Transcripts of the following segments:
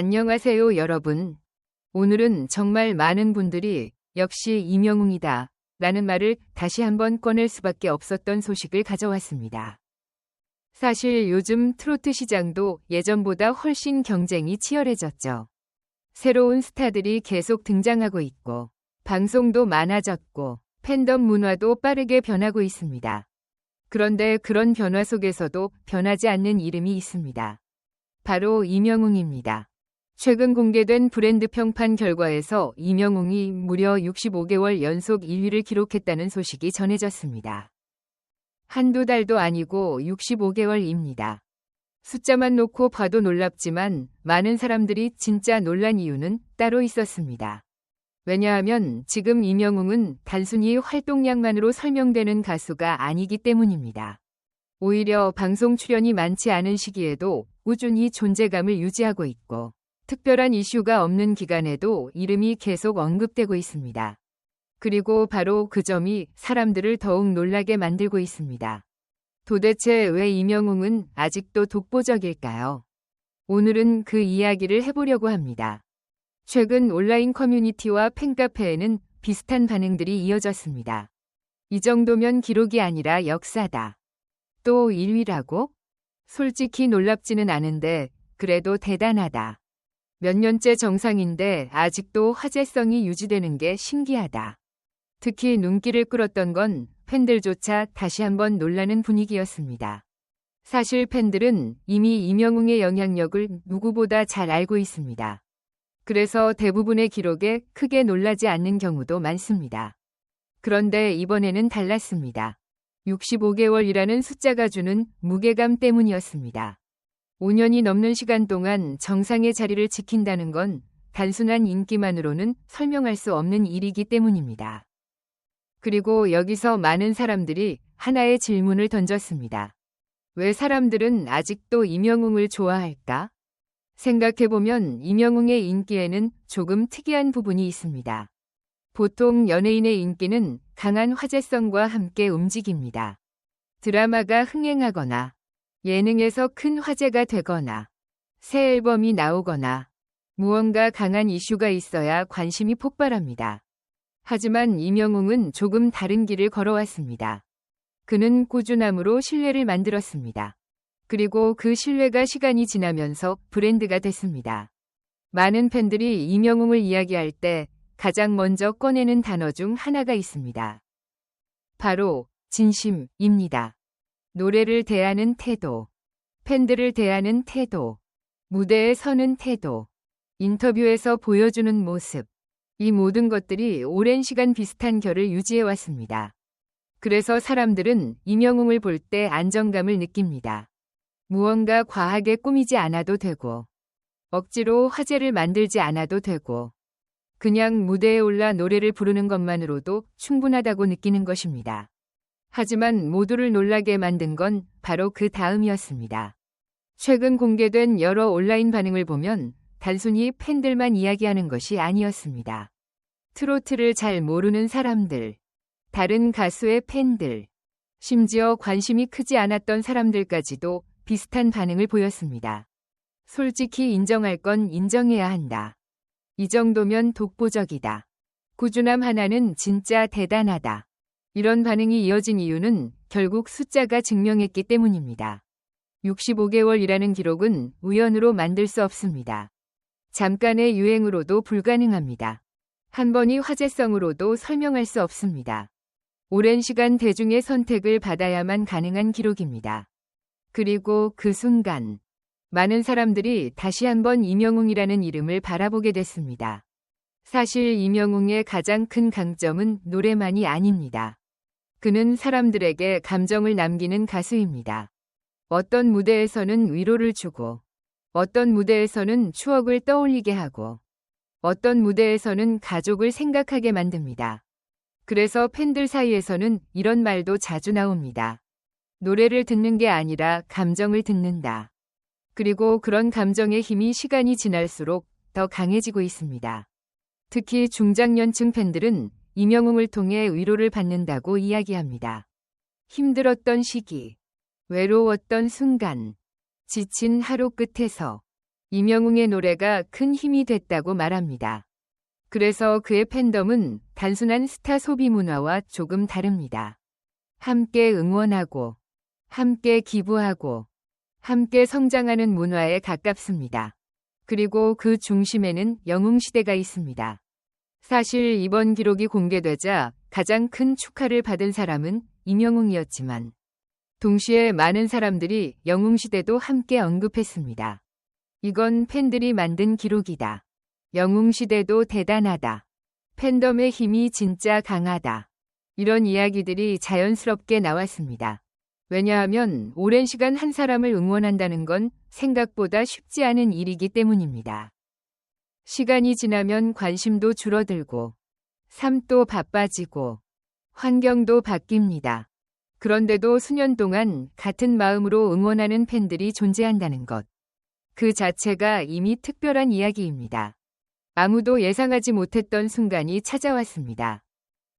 안녕하세요, 여러분. 오늘은 정말 많은 분들이 역시 임영웅이다 라는 말을 다시 한번 꺼낼 수밖에 없었던 소식을 가져왔습니다. 사실 요즘 트로트 시장도 예전보다 훨씬 경쟁이 치열해졌죠. 새로운 스타들이 계속 등장하고 있고, 방송도 많아졌고, 팬덤 문화도 빠르게 변하고 있습니다. 그런데 그런 변화 속에서도 변하지 않는 이름이 있습니다. 바로 임영웅입니다. 최근 공개된 브랜드 평판 결과에서 임영웅이 무려 65개월 연속 1위를 기록했다는 소식이 전해졌습니다. 한두 달도 아니고 65개월입니다. 숫자만 놓고 봐도 놀랍지만 많은 사람들이 진짜 놀란 이유는 따로 있었습니다. 왜냐하면 지금 임영웅은 단순히 활동량만으로 설명되는 가수가 아니기 때문입니다. 오히려 방송 출연이 많지 않은 시기에도 꾸준히 존재감을 유지하고 있고, 특별한 이슈가 없는 기간에도 이름이 계속 언급되고 있습니다. 그리고 바로 그 점이 사람들을 더욱 놀라게 만들고 있습니다. 도대체 왜 임영웅은 아직도 독보적일까요? 오늘은 그 이야기를 해보려고 합니다. 최근 온라인 커뮤니티와 팬카페에는 비슷한 반응들이 이어졌습니다. 이 정도면 기록이 아니라 역사다. 또 1위라고? 솔직히 놀랍지는 않은데 그래도 대단하다. 몇 년째 정상인데 아직도 화제성이 유지되는 게 신기하다. 특히 눈길을 끌었던 건 팬들조차 다시 한번 놀라는 분위기였습니다. 사실 팬들은 이미 임영웅의 영향력을 누구보다 잘 알고 있습니다. 그래서 대부분의 기록에 크게 놀라지 않는 경우도 많습니다. 그런데 이번에는 달랐습니다. 65개월이라는 숫자가 주는 무게감 때문이었습니다. 5년이 넘는 시간 동안 정상의 자리를 지킨다는 건 단순한 인기만으로는 설명할 수 없는 일이기 때문입니다. 그리고 여기서 많은 사람들이 하나의 질문을 던졌습니다. 왜 사람들은 아직도 임영웅을 좋아할까? 생각해보면 임영웅의 인기에는 조금 특이한 부분이 있습니다. 보통 연예인의 인기는 강한 화제성과 함께 움직입니다. 드라마가 흥행하거나, 예능에서 큰 화제가 되거나, 새 앨범이 나오거나, 무언가 강한 이슈가 있어야 관심이 폭발합니다. 하지만 임영웅은 조금 다른 길을 걸어왔습니다. 그는 꾸준함으로 신뢰를 만들었습니다. 그리고 그 신뢰가 시간이 지나면서 브랜드가 됐습니다. 많은 팬들이 임영웅을 이야기할 때 가장 먼저 꺼내는 단어 중 하나가 있습니다. 바로 진심입니다. 노래를 대하는 태도, 팬들을 대하는 태도, 무대에 서는 태도, 인터뷰에서 보여주는 모습, 이 모든 것들이 오랜 시간 비슷한 결을 유지해왔습니다. 그래서 사람들은 임영웅을 볼 때 안정감을 느낍니다. 무언가 과하게 꾸미지 않아도 되고, 억지로 화제를 만들지 않아도 되고, 그냥 무대에 올라 노래를 부르는 것만으로도 충분하다고 느끼는 것입니다. 하지만 모두를 놀라게 만든 건 바로 그 다음이었습니다. 최근 공개된 여러 온라인 반응을 보면 단순히 팬들만 이야기하는 것이 아니었습니다. 트로트를 잘 모르는 사람들, 다른 가수의 팬들, 심지어 관심이 크지 않았던 사람들까지도 비슷한 반응을 보였습니다. 솔직히 인정할 건 인정해야 한다. 이 정도면 독보적이다. 꾸준함 하나는 진짜 대단하다. 이런 반응이 이어진 이유는 결국 숫자가 증명했기 때문입니다. 65개월이라는 기록은 우연으로 만들 수 없습니다. 잠깐의 유행으로도 불가능합니다. 한 번의 화제성으로도 설명할 수 없습니다. 오랜 시간 대중의 선택을 받아야만 가능한 기록입니다. 그리고 그 순간, 많은 사람들이 다시 한번 임영웅이라는 이름을 바라보게 됐습니다. 사실 임영웅의 가장 큰 강점은 노래만이 아닙니다. 그는 사람들에게 감정을 남기는 가수입니다. 어떤 무대에서는 위로를 주고, 어떤 무대에서는 추억을 떠올리게 하고, 어떤 무대에서는 가족을 생각하게 만듭니다. 그래서 팬들 사이에서는 이런 말도 자주 나옵니다. 노래를 듣는 게 아니라 감정을 듣는다. 그리고 그런 감정의 힘이 시간이 지날수록 더 강해지고 있습니다. 특히 중장년층 팬들은 임영웅을 통해 위로를 받는다고 이야기합니다. 힘들었던 시기, 외로웠던 순간, 지친 하루 끝에서 임영웅의 노래가 큰 힘이 됐다고 말합니다. 그래서 그의 팬덤은 단순한 스타 소비 문화와 조금 다릅니다. 함께 응원하고, 함께 기부하고, 함께 성장하는 문화에 가깝습니다. 그리고 그 중심에는 영웅시대가 있습니다. 사실 이번 기록이 공개되자 가장 큰 축하를 받은 사람은 임영웅이었지만, 동시에 많은 사람들이 영웅시대도 함께 언급했습니다. 이건 팬들이 만든 기록이다. 영웅시대도 대단하다. 팬덤의 힘이 진짜 강하다. 이런 이야기들이 자연스럽게 나왔습니다. 왜냐하면 오랜 시간 한 사람을 응원한다는 건 생각보다 쉽지 않은 일이기 때문입니다. 시간이 지나면 관심도 줄어들고, 삶도 바빠지고, 환경도 바뀝니다. 그런데도 수년 동안 같은 마음으로 응원하는 팬들이 존재한다는 것. 그 자체가 이미 특별한 이야기입니다. 아무도 예상하지 못했던 순간이 찾아왔습니다.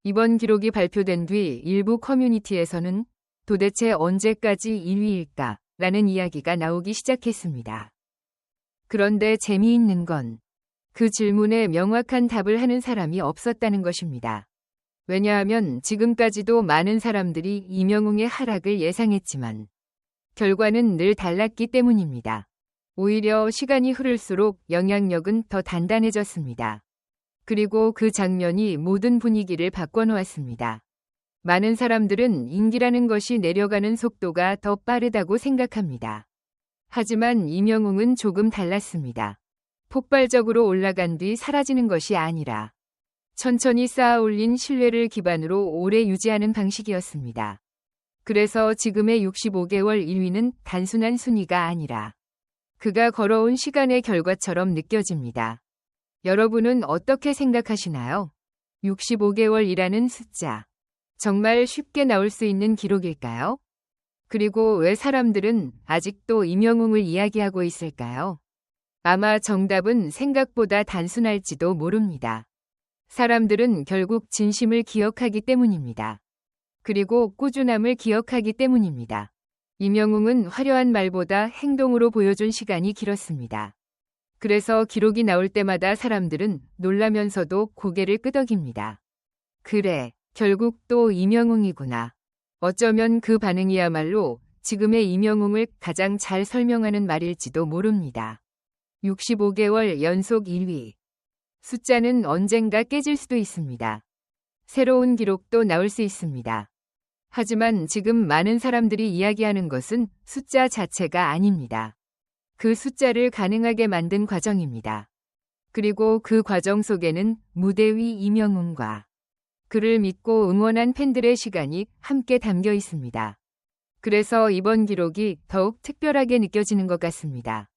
이번 기록이 발표된 뒤 일부 커뮤니티에서는 도대체 언제까지 1위일까? 라는 이야기가 나오기 시작했습니다. 그런데 재미있는 건 그 질문에 명확한 답을 하는 사람이 없었다는 것입니다. 왜냐하면 지금까지도 많은 사람들이 임영웅의 하락을 예상했지만 결과는 늘 달랐기 때문입니다. 오히려 시간이 흐를수록 영향력은 더 단단해졌습니다. 그리고 그 장면이 모든 분위기를 바꿔놓았습니다. 많은 사람들은 인기라는 것이 내려가는 속도가 더 빠르다고 생각합니다. 하지만 임영웅은 조금 달랐습니다. 폭발적으로 올라간 뒤 사라지는 것이 아니라 천천히 쌓아 올린 신뢰를 기반으로 오래 유지하는 방식이었습니다. 그래서 지금의 65개월 1위는 단순한 순위가 아니라 그가 걸어온 시간의 결과처럼 느껴집니다. 여러분은 어떻게 생각하시나요? 65개월이라는 숫자. 정말 쉽게 나올 수 있는 기록일까요? 그리고 왜 사람들은 아직도 임영웅을 이야기하고 있을까요? 아마 정답은 생각보다 단순할지도 모릅니다. 사람들은 결국 진심을 기억하기 때문입니다. 그리고 꾸준함을 기억하기 때문입니다. 임영웅은 화려한 말보다 행동으로 보여준 시간이 길었습니다. 그래서 기록이 나올 때마다 사람들은 놀라면서도 고개를 끄덕입니다. 그래, 결국 또 임영웅이구나. 어쩌면 그 반응이야말로 지금의 임영웅을 가장 잘 설명하는 말일지도 모릅니다. 65개월 연속 1위. 숫자는 언젠가 깨질 수도 있습니다. 새로운 기록도 나올 수 있습니다. 하지만 지금 많은 사람들이 이야기하는 것은 숫자 자체가 아닙니다. 그 숫자를 가능하게 만든 과정입니다. 그리고 그 과정 속에는 무대 위 임영웅과 그를 믿고 응원한 팬들의 시간이 함께 담겨 있습니다. 그래서 이번 기록이 더욱 특별하게 느껴지는 것 같습니다.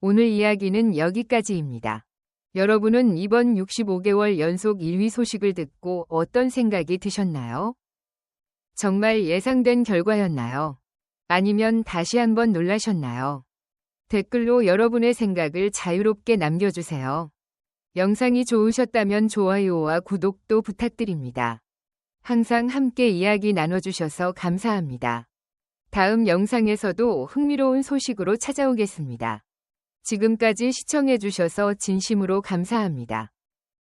오늘 이야기는 여기까지입니다. 여러분은 이번 65개월 연속 1위 소식을 듣고 어떤 생각이 드셨나요? 정말 예상된 결과였나요? 아니면 다시 한번 놀라셨나요? 댓글로 여러분의 생각을 자유롭게 남겨주세요. 영상이 좋으셨다면 좋아요와 구독도 부탁드립니다. 항상 함께 이야기 나눠주셔서 감사합니다. 다음 영상에서도 흥미로운 소식으로 찾아오겠습니다. 지금까지 시청해주셔서 진심으로 감사합니다.